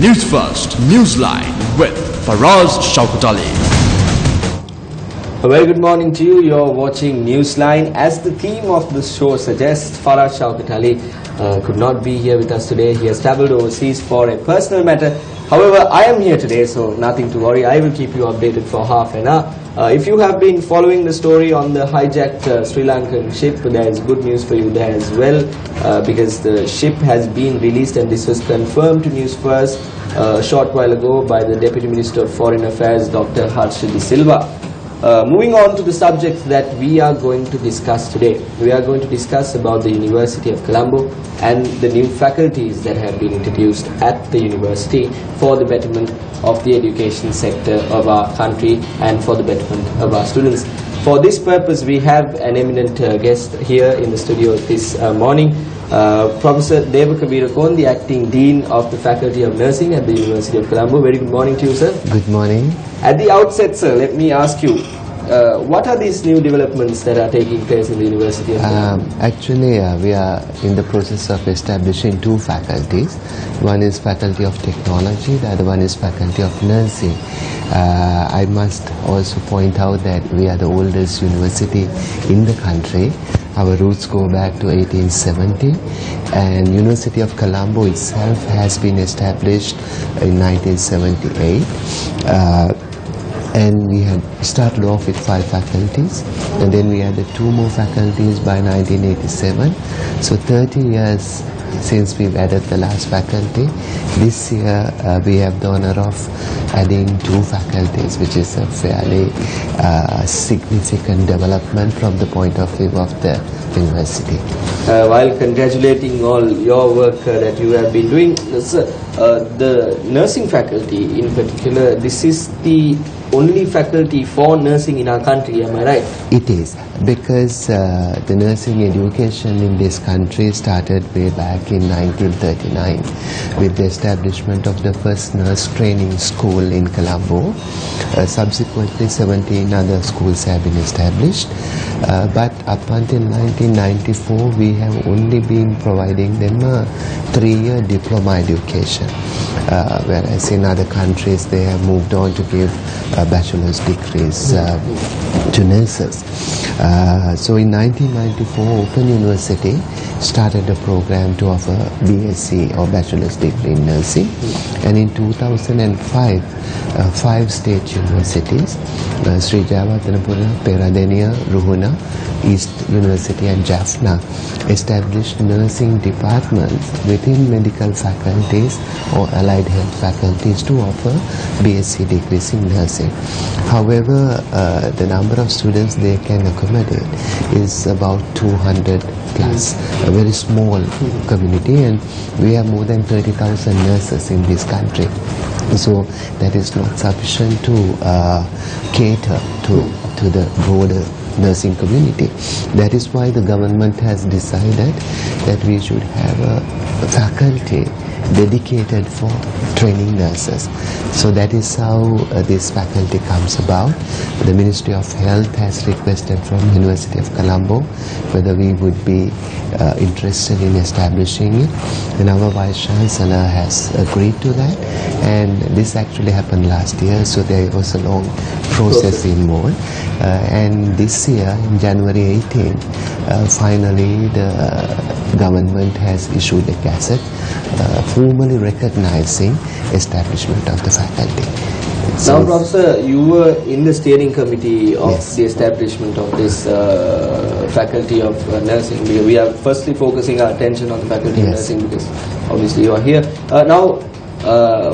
Newsfirst, Newsline with Faraz Shaukat Ali. A very good morning to you. You're watching Newsline. As the theme of the show suggests, Faraz Shaukat Ali could not be here with us today. He has travelled overseas for a personal matter. However, I am here today, so nothing to worry. I will keep you updated for half an hour. If you have been following the story on the hijacked Sri Lankan ship, there is good news for you there as well, because the ship has been released, and this was confirmed to Newsfirst a short while ago by the Deputy Minister of Foreign Affairs, Dr. Harsha De Silva. Moving on to the subject that we are going to discuss today. We are going to discuss about the University of Colombo and the new faculties that have been introduced at the university for the betterment of the education sector of our country and for the betterment of our students. For this purpose, we have an eminent guest here in the studio this morning, Professor Devaka, Weerakoon, the Acting Dean of the Faculty of Nursing at the University of Colombo. Very good morning to you, sir. Good morning. At the outset, sir, let me ask you, what are these new developments that are taking place in the University of Colombo? Actually, we are in the process of establishing two faculties. One is Faculty of Technology, the other one is Faculty of Nursing. I must also point out that we are the oldest university in the country. Our roots go back to 1870, and University of Colombo itself has been established in 1978. And we had started off with 5 faculties, and then we added 2 more faculties by 1987. So 30 years since we've added the last faculty. This year we have the honor of adding 2 faculties, which is a fairly significant development from the point of view of the university. While congratulating all your work that you have been doing, the nursing faculty in particular, this is the only faculty for nursing in our country, am I right? It is, because the nursing education in this country started way back in 1939 with the establishment of the first nurse training school in Colombo. Subsequently 17 other schools have been established, but up until 1994 we have only been providing them a 3-year diploma education, whereas in other countries they have moved on to give bachelor's degrees to nurses. So in 1994, Open University started a program to offer BSc or bachelor's degree in nursing, and in 2005 5 state universities, Sri Jawatanapura, Peradeniya, Ruhuna, East University and Jaffna, established nursing departments within medical faculties or allied health faculties to offer BSc degrees in nursing. However, the number of students they can accommodate is about 200 plus, a very small community, and we have more than 30,000 nurses in this country. So that is not sufficient to cater to the broader nursing community. That is why the government has decided that we should have a faculty dedicated for training nurses. So that is how this faculty comes about. The Ministry of Health has requested from University of Colombo whether we would be interested in establishing it, and our Vice Chancellor has agreed to that, and this actually happened last year, so there was a long process involved, and this year in January 18 finally the government has issued a gazette formally recognizing establishment of the faculty. So now, Professor, you were in the steering committee of Yes. the establishment of this faculty of nursing. We are firstly focusing our attention on the faculty of Yes. nursing because obviously you are here. Now,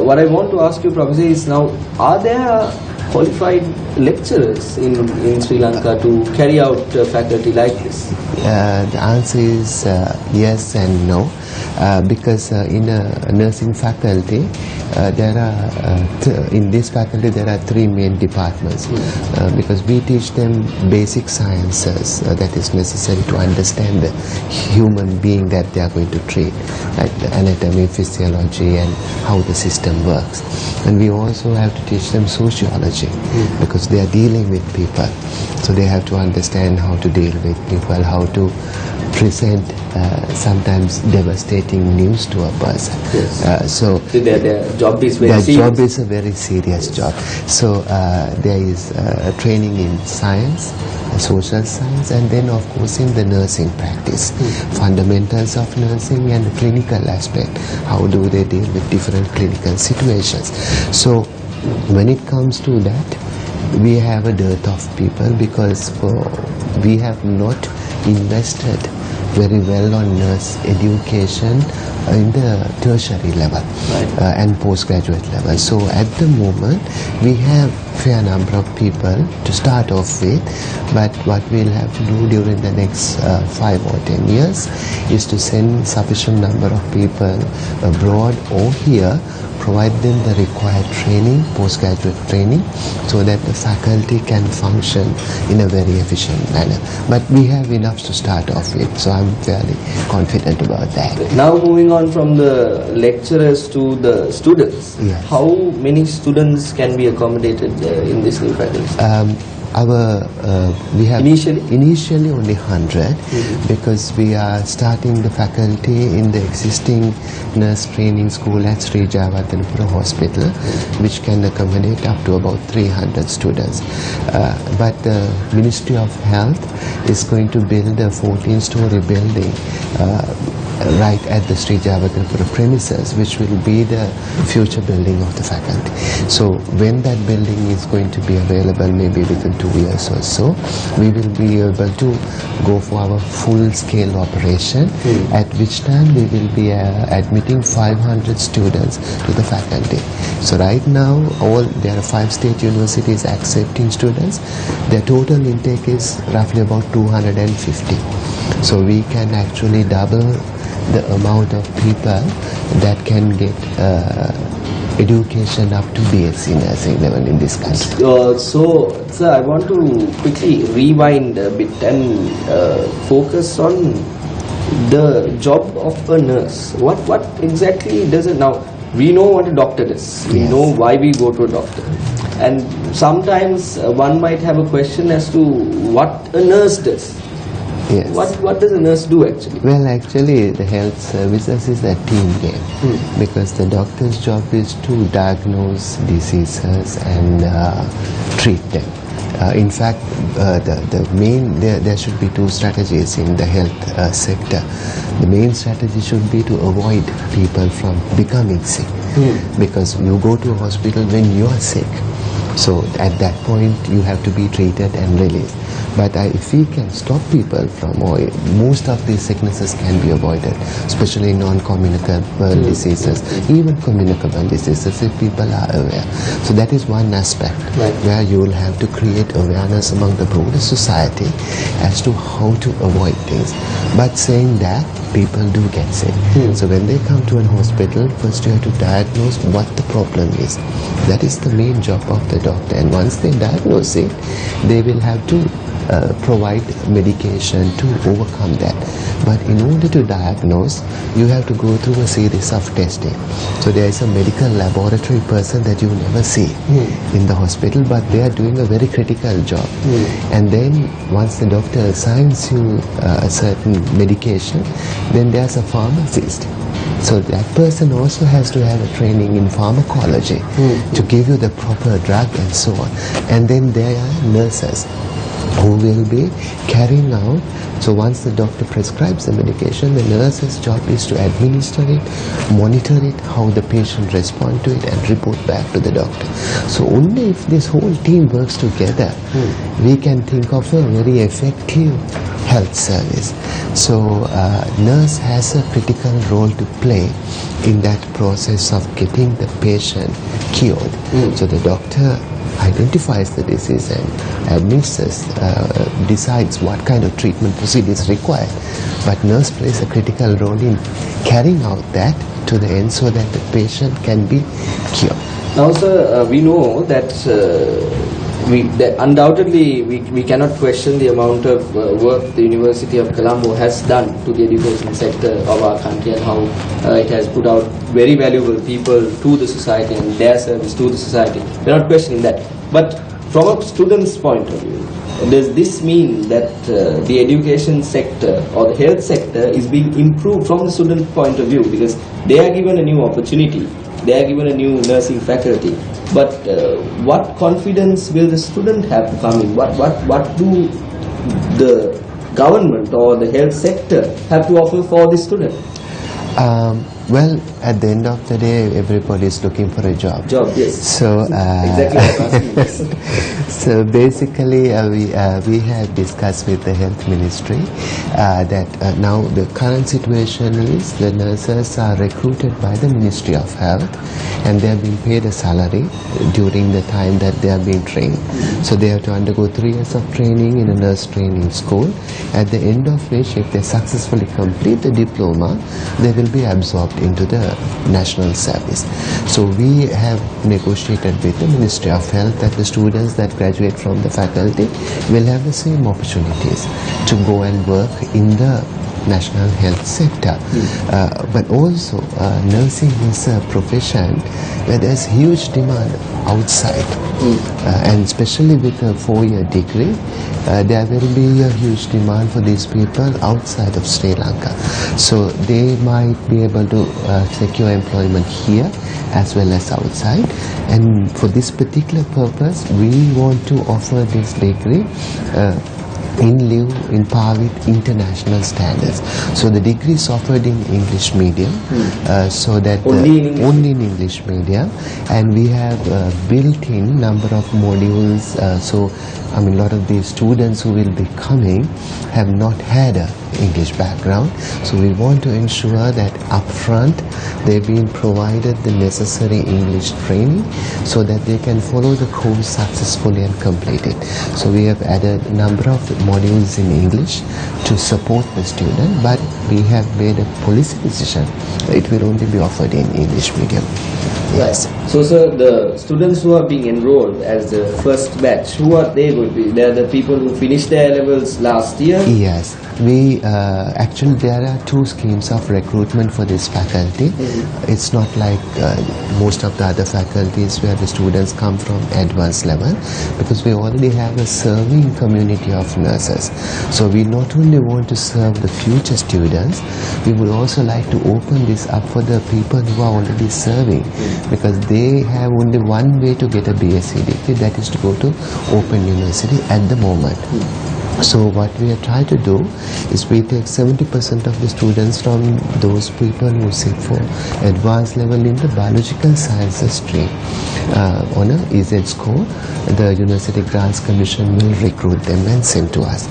what I want to ask you, Professor, is now, are there qualified lecturers in Sri Lanka to carry out faculty like this? The answer is yes and no, because in a nursing faculty there are in this faculty there are 3 main departments, because we teach them basic sciences that is necessary to understand the human being that they are going to treat, like the anatomy, physiology and how the system works. And we also have to teach them sociology, because they are dealing with people, so they have to understand how to deal with people, how to present sometimes devastating transmitting news to a person. Yes. So Their job is very their serious. job is a very serious job. So there is training in science, social science, and then of course in the nursing practice, fundamentals of nursing and the clinical aspect. How do they deal with different clinical situations? So when it comes to that, we have a dearth of people because we have not invested very well on nurse education in the tertiary level and postgraduate level. So at the moment we have fair number of people to start off with, but what we'll have to do during the next 5 or 10 years is to send sufficient number of people abroad or here, provide them the required training, postgraduate training, so that the faculty can function in a very efficient manner. But we have enough to start off with, so I'm fairly confident about that. Now moving on from the lecturers to the students, Yes. how many students can be accommodated in this new faculty? We have Initially only 100 because we are starting the faculty in the existing nurse training school at Sri Lanka Hospital, which can accommodate up to about 300 students. But the Ministry of Health is going to build a 14-story building right at the Sri Lanka premises, which will be the future building of the faculty. So when that building is going to be available, maybe within 2 years or so, we will be able to go for our full-scale operation, at which time we will be admitting 500 students to the faculty. So right now, there are 5 state universities accepting students. Their total intake is roughly about 250. So we can actually double the amount of people that can get education up to BSc nursing level in this country. So, sir, I want to quickly rewind a bit and focus on the job of a nurse. What exactly does it now? We know what a doctor does. We Yes. know why we go to a doctor. And sometimes one might have a question as to what a nurse does. Yes. What does a nurse do actually? Well, actually, the health services is a team game because the doctor's job is to diagnose diseases and treat them. In fact, there should be 2 strategies in the health sector. The main strategy should be to avoid people from becoming sick because you go to a hospital when you are sick. So at that point you have to be treated and released. But if we can stop people from, or most of these sicknesses can be avoided, especially non-communicable diseases, even communicable diseases if people are aware. So that is one aspect where you will have to create awareness among the broader society as to how to avoid things. But saying that, people do get sick. So when they come to an hospital, first you have to diagnose what the problem is. That is the main job of the doctor. And once they diagnose it, they will have to provide medication to overcome that. But in order to diagnose, you have to go through a series of testing. So there is a medical laboratory person that you never see in the hospital, but they are doing a very critical job. And then once the doctor assigns you a certain medication, then there's a pharmacist. So that person also has to have a training in pharmacology to give you the proper drug and so on. And then there are nurses who will be carrying out. So once the doctor prescribes the medication, the nurse's job is to administer it, monitor it, how the patient responds to it, and report back to the doctor. So only if this whole team works together, we can think of a very effective health service. So nurse has a critical role to play in that process of getting the patient cured. So the doctor identifies the disease and administers, decides what kind of treatment procedure is required. But nurse plays a critical role in carrying out that to the end so that the patient can be cured. Now, sir, we know that undoubtedly we cannot question the amount of work the University of Colombo has done to the education sector of our country and how it has put out very valuable people to the society and their service to the society. We are not questioning that. But from a student's point of view, does this mean that the education sector or the health sector is being improved from the student point of view, because they are given a new opportunity, they are given a new nursing faculty, but what confidence will the student have to come in? What do the government or the health sector have to offer for the student? Well, at the end of the day, everybody is looking for a job. Yes. So, exactly what I'm asking. so basically, we have discussed with the health ministry that now the current situation is the nurses are recruited by the Ministry of Health, and they have been paid a salary during the time that they are being trained. So they have to undergo 3 years of training in a nurse training school, at the end of which, if they successfully complete the diploma, they will be absorbed into the national service. So we have negotiated with the Ministry of Health that the students that graduate from the faculty will have the same opportunities to go and work in the national health sector. But also nursing is a profession where there's huge demand outside, and especially with a 4-year degree, there will be a huge demand for these people outside of Sri Lanka. So they might be able to secure employment here as well as outside, and for this particular purpose we want to offer this degree in par with international standards. So the degree is offered in English medium, so that only in English medium, and we have built-in number of modules. So I mean, a lot of these students who will be coming have not had a English background, so we want to ensure that upfront they've been provided the necessary English training so that they can follow the course successfully and complete it. So we have added a number of modules in English to support the student, but we have made a policy decision. It will only be offered in English medium. Yes. So, sir, the students who are being enrolled as the first batch, who are they going to be? They are the people who finished their levels last year? Yes. We actually there are 2 schemes of recruitment for this faculty. It's not like most of the other faculties where the students come from advanced level, because we already have a serving community of nurses. So we not only want to serve the future students, we would also like to open this up for the people who are already serving, because they have only one way to get a BSc degree, that is to go to Open University at the moment. So what we are trying to do is we take 70% of the students from those people who sit for advanced level in the biological sciences stream on a EZ score. The University Grants Commission will recruit them and send to us.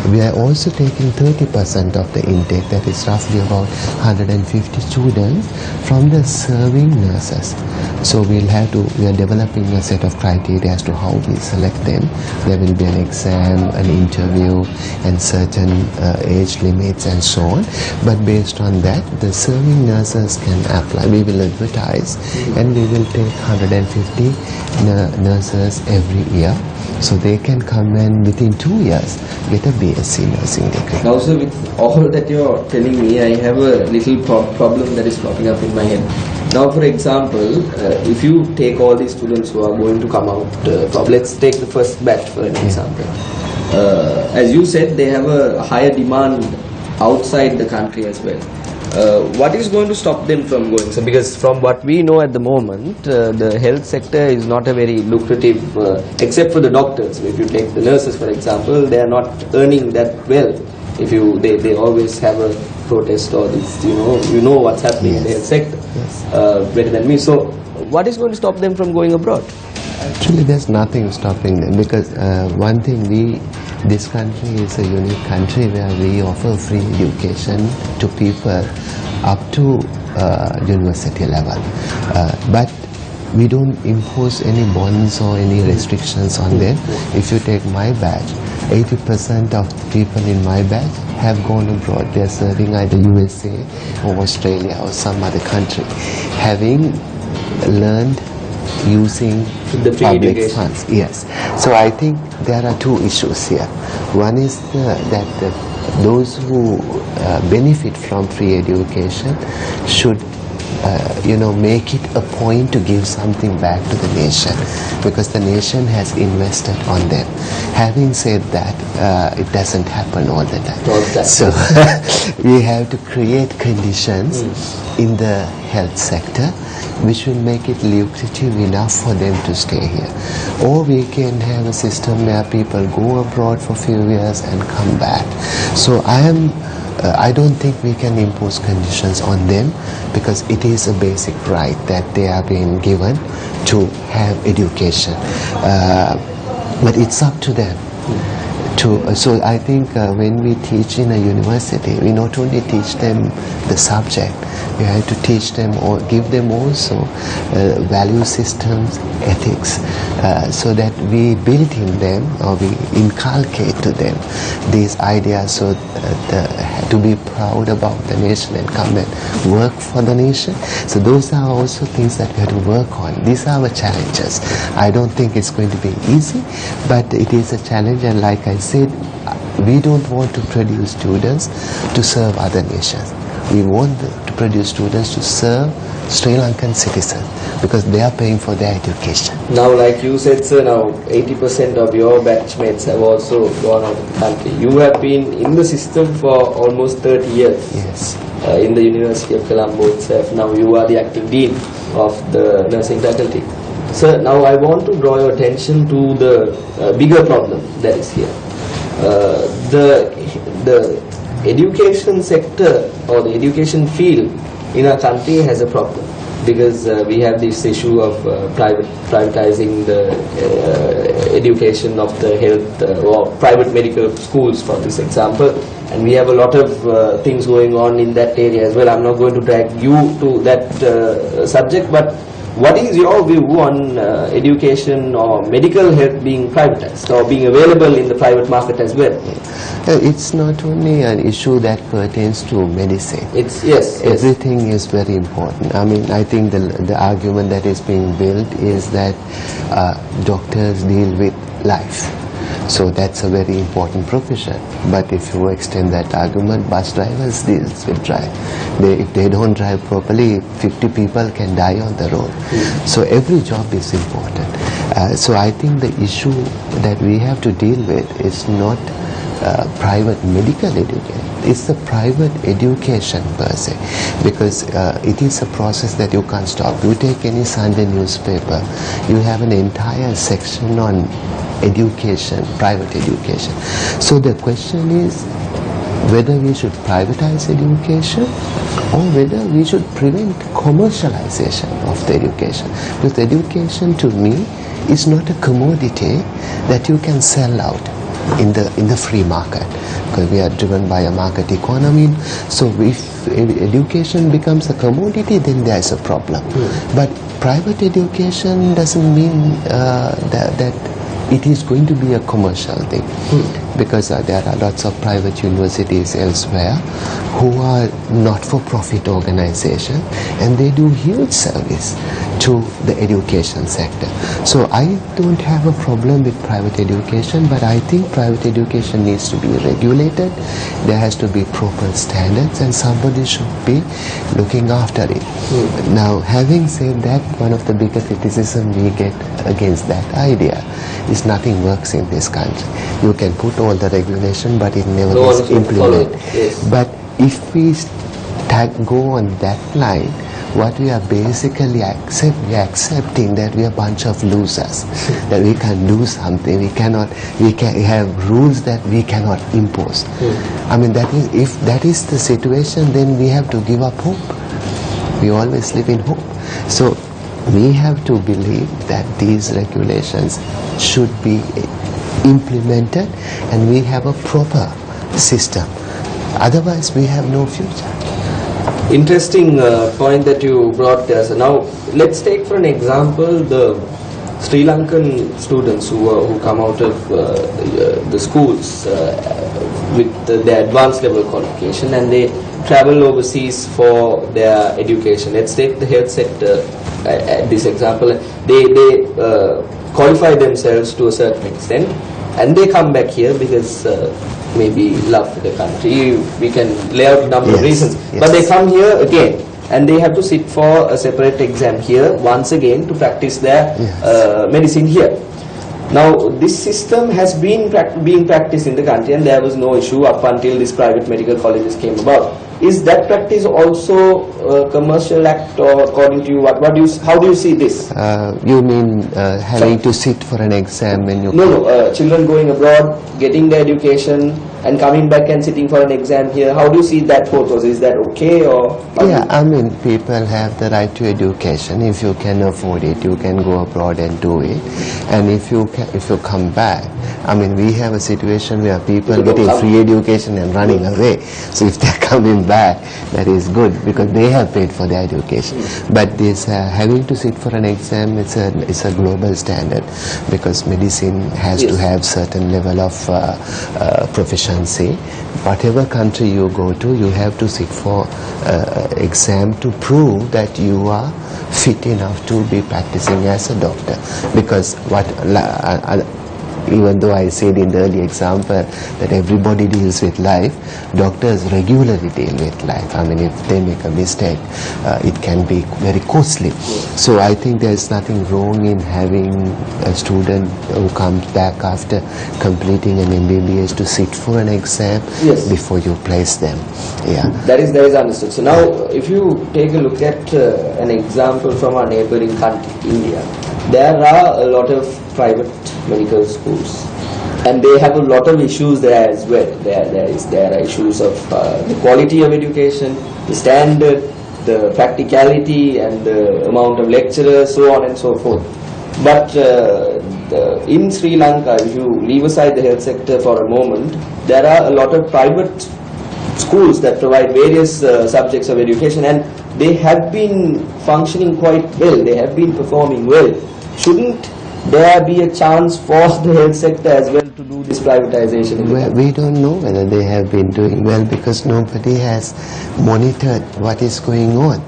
We are also taking 30% of the intake, that is roughly about 150 students from the serving nurses. So we are developing a set of criteria as to how we select them. There will be an exam, an interview, and certain age limits and so on. But based on that, the serving nurses can apply. We will advertise, and we will take 150 nurses every year. So they can come and within 2 years get a BSc nursing degree. Now, sir, with all that you're telling me, I have a little problem that is popping up in my head. Now, for example, if you take all these students who are going to come out, let's take the first batch for an example. As you said, they have a higher demand outside the country as well. What is going to stop them from going? So, because from what we know at the moment, the health sector is not a very lucrative, except for the doctors. If you take the nurses, for example, they are not earning that well. If they always have a protest or this, you know what's happening in the health sector better than me. So, what is going to stop them from going abroad? Actually, there's nothing stopping them, because one thing, this country is a unique country where we offer free education to people up to university level, but we don't impose any bonds or any restrictions on them. If you take my batch, 80% of people in my batch have gone abroad. They are serving either USA or Australia or some other country, having learned using the public funds. Yes. So I think there are 2 issues here. One is that those who benefit from free education should make it a point to give something back to the nation, because the nation has invested on them. Having said that, it doesn't happen all the time. So we have to create conditions in the health sector which will make it lucrative enough for them to stay here. Or we can have a system where people go abroad for a few years and come back. So I don't think we can impose conditions on them, because it is a basic right that they are being given to have education. But it's up to them. So I think when we teach in a university, we not only teach them the subject, we have to teach them or give them also value systems, ethics, so that we build in them or we inculcate to them these ideas, so to be proud about the nation and come and work for the nation. So those are also things that we have to work on. These are our challenges. I don't think it's going to be easy, but it is a challenge, and like I said, we don't want to produce students to serve other nations. We want to produce students to serve Sri Lankan citizens, because they are paying for their education. Now, like you said, sir, now 80% of your batchmates have also gone out of the country. You have been in the system for almost 30 years. Yes. In the University of Colombo itself. Now you are the acting dean of the nursing faculty. Sir, now I want to draw your attention to the bigger problem that is here. The education sector or the education field in our country has a problem, because we have this issue of privatizing the education of the health or private medical schools, for this example, and we have a lot of things going on in that area as well. I'm not going to drag you to that subject, but what is your view on education or medical health being privatized or being available in the private market as well? It's not only an issue that pertains to medicine. It's yes. Everything is very important. I mean, I think the argument that is being built is that doctors deal with life. So that's a very important profession. But if you extend that argument, bus drivers deals with drive. If they don't drive properly, 50 people can die on the road. So every job is important. So I think the issue that we have to deal with is not private medical education. It's the private education per se, because it is a process that you can't stop. You take any Sunday newspaper, you have an entire section on education, private education. So the question is whether we should privatize education or whether we should prevent commercialization of the education. Because education, to me, is not a commodity that you can sell out in the free market, because we are driven by a market economy. So if education becomes a commodity, then there is a problem. But private education doesn't mean that it is going to be a commercial thing, because there are lots of private universities elsewhere who are not-for-profit organizations, and they do huge service to the education sector. So I don't have a problem with private education, but I think private education needs to be regulated. There has to be proper standards, and somebody should be looking after it. Now, having said that, one of the bigger criticism we get against that idea is nothing works in this country. You can put all the regulation, but it never is implemented. Yes. But if we go on that line, what we are basically accepting that we are a bunch of losers, that we can do something, we can have rules that we cannot impose. I mean, if that is the situation, then we have to give up hope. We always live in hope. So we have to believe that these regulations should be implemented and we have a proper system. Otherwise, we have no future. Interesting point that you brought there. So now, let's take for an example the Sri Lankan students who come out of the schools with their advanced level qualification, and they travel overseas for their education. Let's take the health sector at this example. They qualify themselves to a certain extent, and they come back here because maybe love for the country. We can lay out a number of reasons. But they come here again and they have to sit for a separate exam here once again to practice their medicine here. Now this system has been being practiced in the country, and there was no issue up until these private medical colleges came about. Is that practice also a commercial act, or according to you, how do you see this? You mean having to sit for an exam when you... No, children going abroad, getting their education and coming back and sitting for an exam here. How do you see that purpose? Is that okay, or... Yeah, I mean, people have the right to education. If you can afford it, you can go abroad and do it. And if you come back, I mean, we have a situation where people getting free education and running away. So if they're coming back, that is good, because they have paid for their education. But this having to sit for an exam, it's a global standard, because medicine has to have certain level of proficiency. Whatever country you go to, you have to sit for exam to prove that you are fit enough to be practicing as a doctor. Because even though I said in the early example that everybody deals with life, doctors regularly deal with life. I mean, if they make a mistake, it can be very costly. So I think there's nothing wrong in having a student who comes back after completing an MBBS to sit for an exam before you place them. Yeah. That is understood. So now, if you take a look at an example from our neighboring country, India, there are a lot of private medical schools, and they have a lot of issues there as well. There are issues of the quality of education, the standard, the practicality, and the amount of lecturers, so on and so forth. But in Sri Lanka, if you leave aside the health sector for a moment, there are a lot of private schools that provide various subjects of education, and they have been functioning quite well. They have been performing well. Shouldn't there be a chance for the health sector as well to do this privatization? Well, we don't know whether they have been doing well, because nobody has monitored what is going on.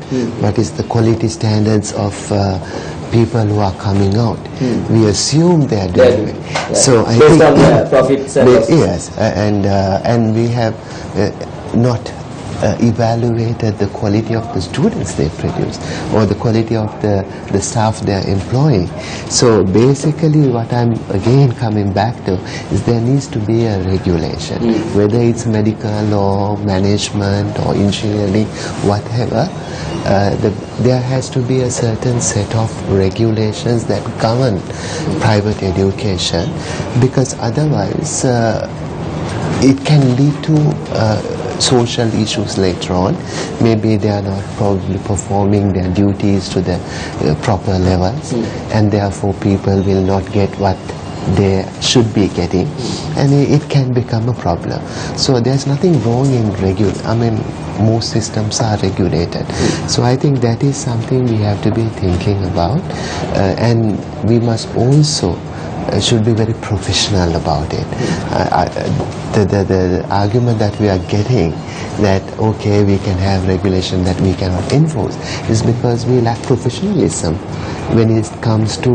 What is the quality standards of people who are coming out. We assume they are doing well. Yeah. So I based think on the profits and losses. yes, and we have not evaluated the quality of the students they produce, or the quality of the staff they are employing. So basically what I'm again coming back to is there needs to be a regulation, whether it's medical or management or engineering, whatever. There has to be a certain set of regulations that govern private education, because otherwise it can lead to social issues later on. Maybe they are not probably performing their duties to the proper levels, and therefore people will not get what they should be getting, and it can become a problem. So there's nothing wrong in most systems are regulated. So I think that is something we have to be thinking about, and we must also should be very professional about it. The argument that we are getting that okay, we can have regulation that we cannot enforce is because we lack professionalism when it comes to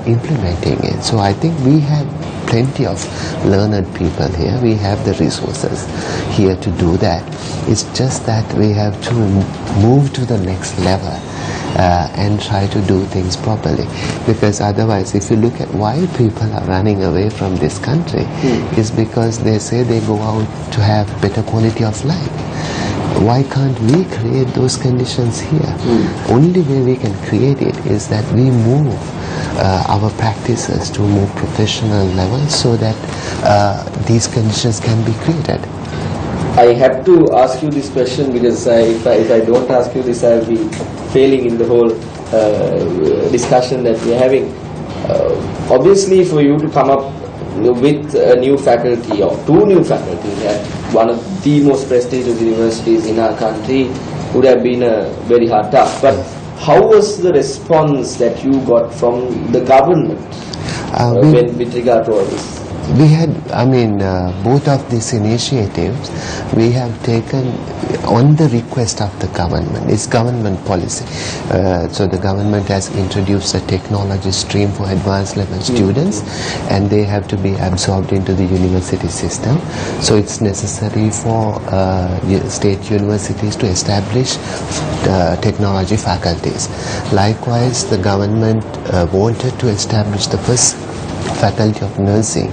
implementing it. So I think we have plenty of learned people here. We have the resources here to do that. It's just that we have to move to the next level and try to do things properly, because otherwise, if you look at why people are running away from this country, is because they say they go out to have better quality of life. Why can't we create those conditions here? Only way we can create it is that we move our practices to a more professional level, so that these conditions can be created. I have to ask you this question, because if I don't ask you this, I'll be failing in the whole discussion that we're having. Obviously, for you to come up with a new faculty or two new faculties at one of the most prestigious universities in our country would have been a very hard task. But how was the response that you got from the government with regard to all this? We had both of these initiatives we have taken on the request of the government. It's government policy. So the government has introduced a technology stream for advanced level students, and they have to be absorbed into the university system. So it's necessary for state universities to establish technology faculties. Likewise, the government wanted to establish the first faculty of nursing,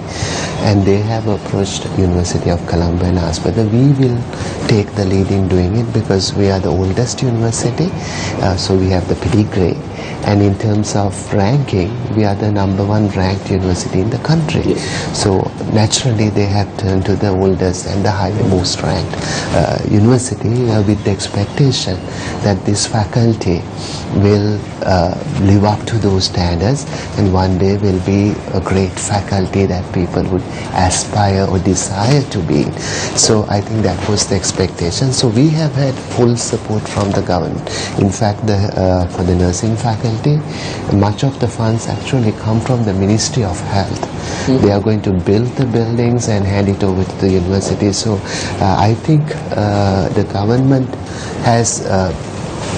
and they have approached University of Colombo and asked whether we will take the lead in doing it, because we are the oldest university, so we have the pedigree, and in terms of ranking we are the #1 ranked university in the country. So naturally they have turned to the oldest and the most ranked university with the expectation that this faculty will live up to those standards and one day will be a great faculty that people would aspire or desire to be. So I think that was the expectation. So we have had full support from the government. In fact, for the nursing faculty, much of the funds actually come from the Ministry of Health. They are going to build the buildings and hand it over to the university. So I think the government has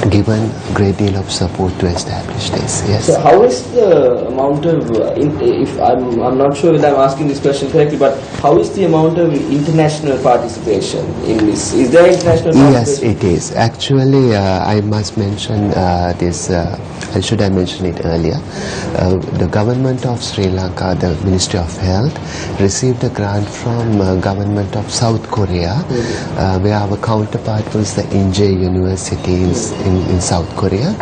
given a great deal of support to establish this. Yes. So how is the amount of, if I'm not sure if I'm asking this question correctly, but how is the amount of international participation in this? Is there international participation? Yes, it is. Actually, I must mention this, should I mention it earlier? The government of Sri Lanka, the Ministry of Health, received a grant from government of South Korea, where our counterpart was the Inje universities in South Korea.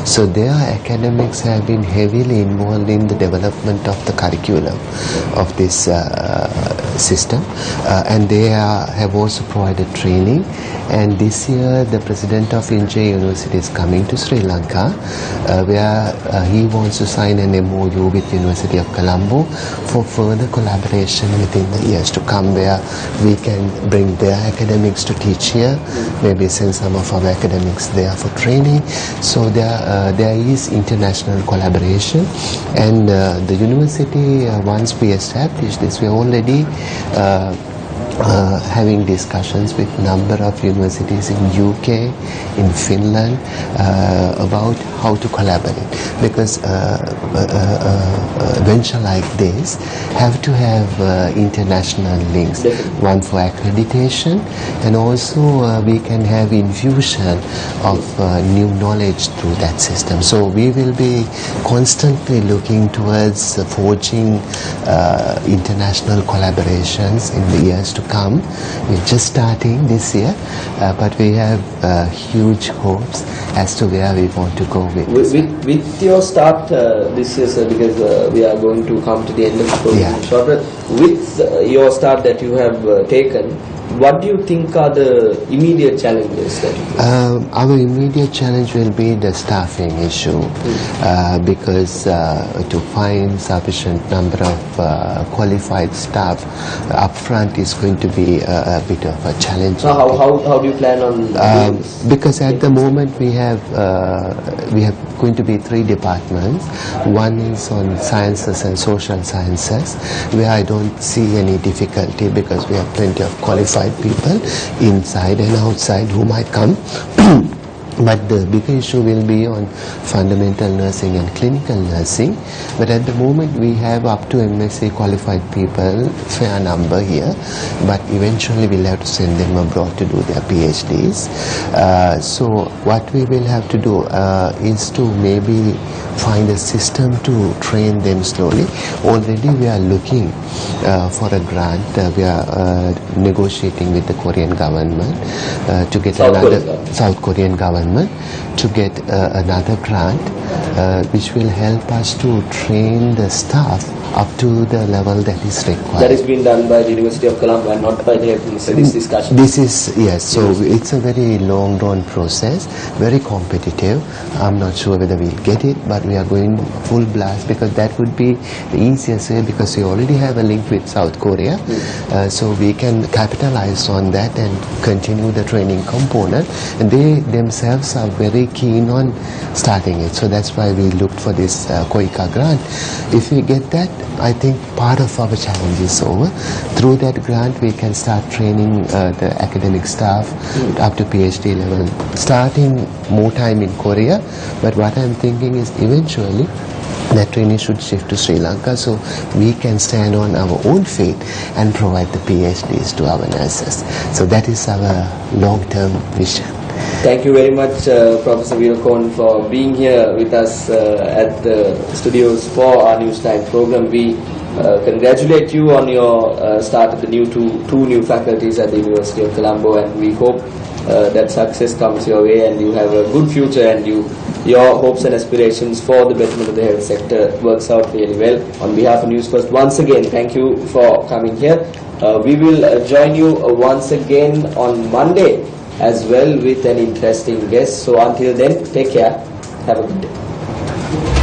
So their academics have been heavily involved in the development of the curriculum of this system, and they have also provided training. And this year the president of Inje University is coming to Sri Lanka, where he wants to sign an MOU with University of Colombo for further collaboration within the years to come, where we can bring their academics to teach here, maybe send some of our academics there for training. So there is international collaboration, and the university, once we establish this, we are already having discussions with number of universities in UK, in Finland, about how to collaborate, because a venture like this have to have international links, one for accreditation, and also we can have infusion of new knowledge through that system. So we will be constantly looking towards forging international collaborations in the years to come. We're just starting this year, but we have huge hopes as to where we want to go with your start this year, sir, because we are going to come to the end of the program shortly. With your start that you have taken, what do you think are the immediate challenges that you face? Our immediate challenge will be the staffing issue, because to find sufficient number of qualified staff upfront is going to be a bit of a challenge. So how do you plan on doing this? Because at the moment we have going to be 3 departments. One is on sciences and social sciences, where I don't see any difficulty because we have plenty of qualified people inside and outside who might come. But the big issue will be on fundamental nursing and clinical nursing. But at the moment we have up to MSc qualified people, fair number here, but eventually we'll have to send them abroad to do their PhDs. So what we will have to do is to maybe find a system to train them slowly. Already we are looking for a grant. We are negotiating with the Korean government to get South Korean government to get another grant which will help us to train the staff up to the level that is required. That is being done by the University of Colombo and not by the this discussion. This is, yes, so it's a very long drawn process, very competitive. I'm not sure whether we'll get it, but we are going full blast, because that would be the easiest way, because we already have a link with South Korea. So we can capitalize on that and continue the training component. And they themselves are very keen on starting it. So that's why we looked for this KOICA grant. If we get that, I think part of our challenge is over. Through that grant, we can start training the academic staff up to PhD level, starting more time in Korea. But what I'm thinking is eventually that training should shift to Sri Lanka, so we can stand on our own feet and provide the PhDs to our nurses. So that is our long-term vision. Thank you very much, Professor Weerakoon, for being here with us at the studios for our Newsline program. We congratulate you on your start of the two new faculties at the University of Colombo, and we hope that success comes your way and you have a good future, and your hopes and aspirations for the betterment of the health sector works out really well. On behalf of Newsfirst, once again, thank you for coming here. We will join you once again on Monday as well with an interesting guest. So until then, take care. Have a good day.